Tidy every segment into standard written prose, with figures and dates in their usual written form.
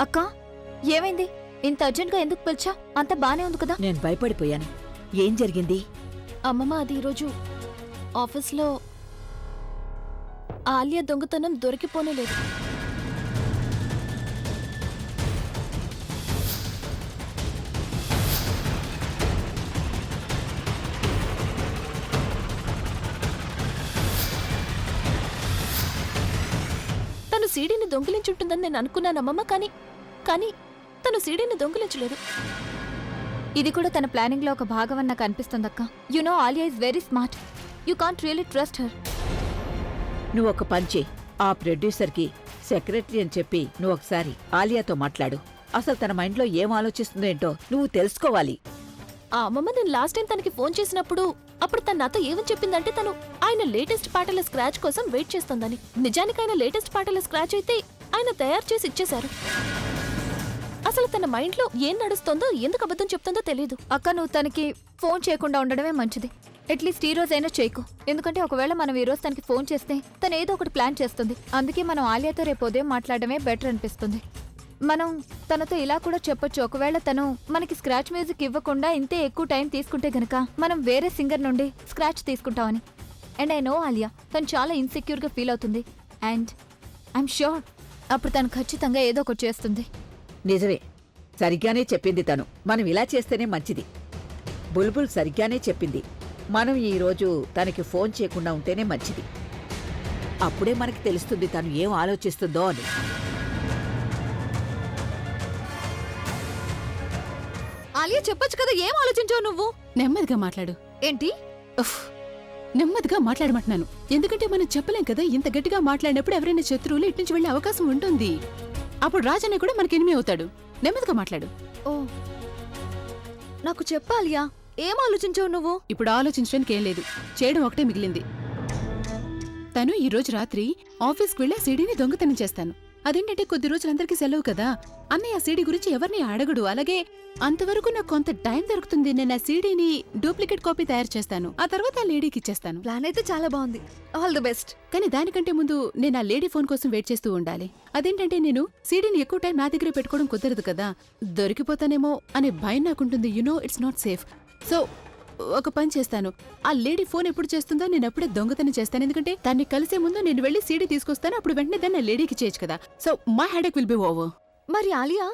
అక్క ఏమైంది? ఇంత అర్జెంట్గా ఎందుకు పిలిచా? అంత బానే ఉంది కదా? నేను భయపడిపోయాను. ఏం జరిగింది? అమ్మమ్మ, అది ఈరోజు ఆఫీస్లో ఆలియా దొంగతనం దొరికిపోనేలేదు. తను సీడీని దొంగిలించుంటుందని నేను అనుకున్నానమ్మమ్మ, కానీ తను సీడీని దొంగిలించలేదు. ఇది కూడా తన ప్లానింగ్ లో ఒక భాగం అని నాకు అనిపిస్తుందక్క. You know Alia is very smart. You can't really trust her. నువ్వు ఒక పంచే, ఆ ప్రొడ్యూసర్కి సెక్రటరీ అని చెప్పి నువ్వు ఒకసారి ఆలియాతో మాట్లాడు. అసలు తన మైండ్లో ఏం ఆలోచిస్తుందో ఏంటో నువ్వు తెలుసుకోవాలి. ఆ అమ్మమ్మ, నేను లాస్ట్ టైం తనకి ఫోన్ చేసినప్పుడు తను నాతో ఏమని చెప్పిందంటే తను ఆయన లేటెస్ట్ పాటల స్క్రాచ్ కోసం వెయిట్ చేస్తోందని. నిజానికి ఆయన లేటెస్ట్ పాటల స్క్రాచ్ అయితే ఆయన తయారు చేసి ఇచ్చేశారు. అసలు తన మైండ్లో ఏం నడుస్తోందో, ఎందుకు అబద్ధం చెప్తుందో తెలీదు. అక్క, నువ్వు తనకి ఫోన్ చేయకుండా ఉండడమే మంచిది. అట్లీస్ట్ ఈ రోజైనా చేయకు. ఎందుకంటే ఒకవేళ మనం ఈ రోజు తనకి ఫోన్ చేస్తే తను ఏదో ఒకటి ప్లాన్ చేస్తుంది. అందుకే మనం ఆలియాతో రేపు ఉదయం మాట్లాడమే బెటర్ అనిపిస్తుంది. మనం తనతో ఇలా కూడా చెప్పొచ్చు, ఒకవేళ తను మనకి స్క్రాచ్ మ్యూజిక్ ఇవ్వకుండా ఇంతే ఎక్కువ టైం తీసుకుంటే గనక మనం వేరే సింగర్ నుండి స్క్రాచ్ తీసుకుంటామని. అండ్ ఐ నో ఆలియా, తను చాలా ఇన్సెక్యూర్గా ఫీల్ అవుతుంది. అండ్ ఐఎమ్ ష్యూర్ అప్పుడు తను ఖచ్చితంగా ఏదో ఒకటి చేస్తుంది. నిజమే, సరిగ్గానే చెప్పింది తను. మనం ఇలా చేస్తేనే మంచిది. బుల్బుల్ సరిగ్గానే చెప్పింది. మనం ఈరోజు తనకి ఫోన్ చేయకుండా ఉంటేనే మంచిది. అప్పుడే మనకి తెలుస్తుంది తను ఏం ఆలోచిస్తుందో అని. ఆలియా, చెప్పొచ్చు కదా, ఏం ఆలోచించావు నువ్వు? నెమ్మదిగా మాట్లాడు. ఏంటి? నెమ్మదిగా మాట్లాడమంటున్నాను. ఎందుకంటే మనం చెప్పలేం కదా, ఇంత గట్టిగా మాట్లాడినప్పుడు ఎవరైనా శత్రువులు ఇట్నుంచి వెళ్లే అవకాశం ఉంటుంది. అప్పుడు రాజన్న కూడా మనకి ఎనిమి అవుతాడు. నెమ్మదిగా మాట్లాడు. ఓ, నాకు చెప్పాలియా, ఏం ఆలోచించావు నువ్వు? ఇప్పుడు ఆలోచించడానికి ఏం లేదు, చేయడం ఒకటే మిగిలింది. తను ఈ రోజు రాత్రి ఆఫీస్కి వెళ్ళి ఆ సీడీని దొంగతనం చేస్తాను. అదేంటంటే కొద్ది రోజులందరికీ సెలవు కదా, అన్నయ్య ఆ సీడీ గురించి ఎవరిని అడగడు. అలాగే అంతవరకు నాకు కొంత టైం దొరుకుతుంది. నేను ఆ సీడీని డూప్లికేట్ కాపీ తయారు చేస్తాను, ఆ తర్వాత ఆ లేడీకి ఇచ్చేస్తాను. ప్లాన్ అయితే చాలా బాగుంది. All the best. కానీ దానికంటే ముందు నేను ఆ లేడీ ఫోన్ కోసం వెయిట్ చేస్తూ ఉండాలి. అదేంటంటే నేను సీడీని ఎక్కువ టైం నా దగ్గరే పెట్టుకోవడం కుదరదు కదా, దొరికిపోతానేమో అనే భయం నాకుంటుంది. You know, it's not safe. So ఒక పని చేస్తాను, ఆ లేడీ ఫోన్ ఎప్పుడు చేస్తుందో నేను అప్పుడే దొంగతనం చేస్తాను. ఎందుకంటే దాన్ని కలిసే ముందు నేను వెళ్ళి సీడీ తీసుకొస్తాను, అప్పుడు వెంటనే దాన్ని ఆ లేడీకి చేయొచ్చు కదా. So my headache will be over. మరి ఆలియా,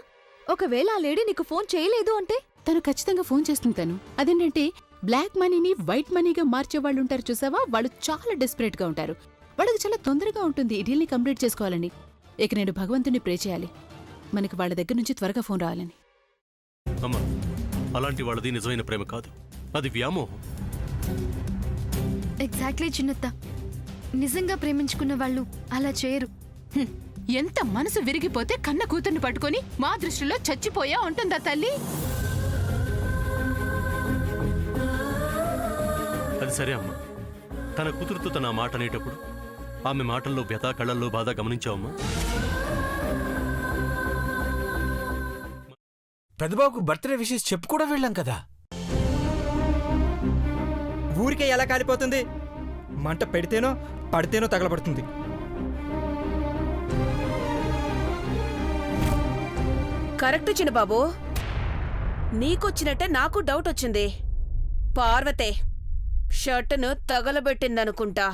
ఒకవేళ ఆ లేడీ నీకు ఫోన్ చేయలేదు అంటే? తను ఖచ్చితంగా ఫోన్ చేస్తుంటాను. అదేంటంటే బ్లాక్ మనీని వైట్ మనీగా మార్చే వాళ్ళు ఉంటారు చూసావా, వాళ్ళు చాలా డెస్పరేట్ గా ఉంటారు. వాళ్ళకి చాలా తొందరగా ఉంటుంది ఈ డీల్ని కంప్లీట్ చేసుకోవాలని. ఇక నేను భగవంతుని ప్రే చేయాలి మనకి వాళ్ళ దగ్గర నుంచి త్వరగా ఫోన్ రావాలని. అమ్మా, అలాంటి వాళ్ళది నిజమైన ప్రేమ కాదు, అది వ్యామోహం. ఎగ్జాక్ట్లీ చిన్నత్త, నిజంగా ప్రేమించుకున్న వాళ్ళు అలా చేయరు. ఎంత మనసు విరిగిపోతే కన్న కూతుర్ని పట్టుకొని మా దృష్టిలో చచ్చిపోయా ఉంటుందా తల్లి? అది సరే అమ్మా, తన కూతురుతో తన మాట అనేటప్పుడు ఆమె మాటల్లో వ్యథ, కళ్ళల్లో బాధ గమనించావమ్మా? పెద్దబాబుకు బర్త్డే విషెస్ చెప్పు కూడా వెళ్ళాం కదా. ఊరికే ఎలా కాలిపోతుంది? మంట పెడితేనో పడితేనో తగలబడుతుంది. కరెక్ట్ చిన్నబాబు, నీకొచ్చినట్టే నాకు డౌట్ వచ్చింది. పార్వతే షర్టును తగలబెట్టిందనుకుంటా.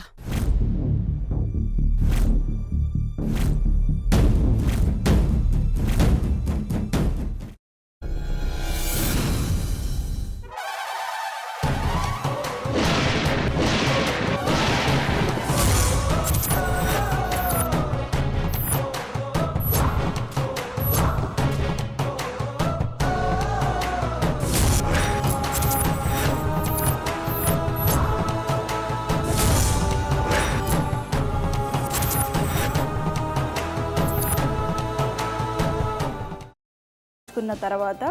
తర్వాత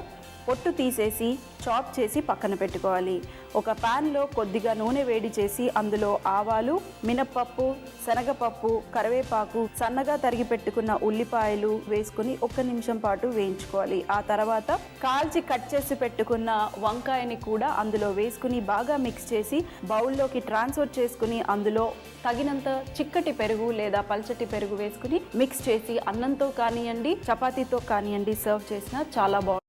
పొట్టు తీసేసి చాప్ చేసి పక్కన పెట్టుకోవాలి. ఒక ప్యాన్లో కొద్దిగా నూనె వేడి చేసి అందులో ఆవాలు, మినప్పప్పు, శనగపప్పు, కరివేపాకు, సన్నగా తరిగి పెట్టుకున్న ఉల్లిపాయలు వేసుకుని 1 నిమిషం పాటు వేయించుకోవాలి. ఆ తర్వాత కాల్చి కట్ చేసి పెట్టుకున్న వంకాయని కూడా అందులో వేసుకుని బాగా మిక్స్ చేసి బౌల్లోకి ట్రాన్స్ఫర్ చేసుకుని అందులో తగినంత చిక్కటి పెరుగు లేదా పల్చటి పెరుగు వేసుకుని మిక్స్ చేసి అన్నంతో కానివ్వండి, చపాతీతో కానివ్వండి సర్వ్ చేసినా చాలా బాగుంటుంది.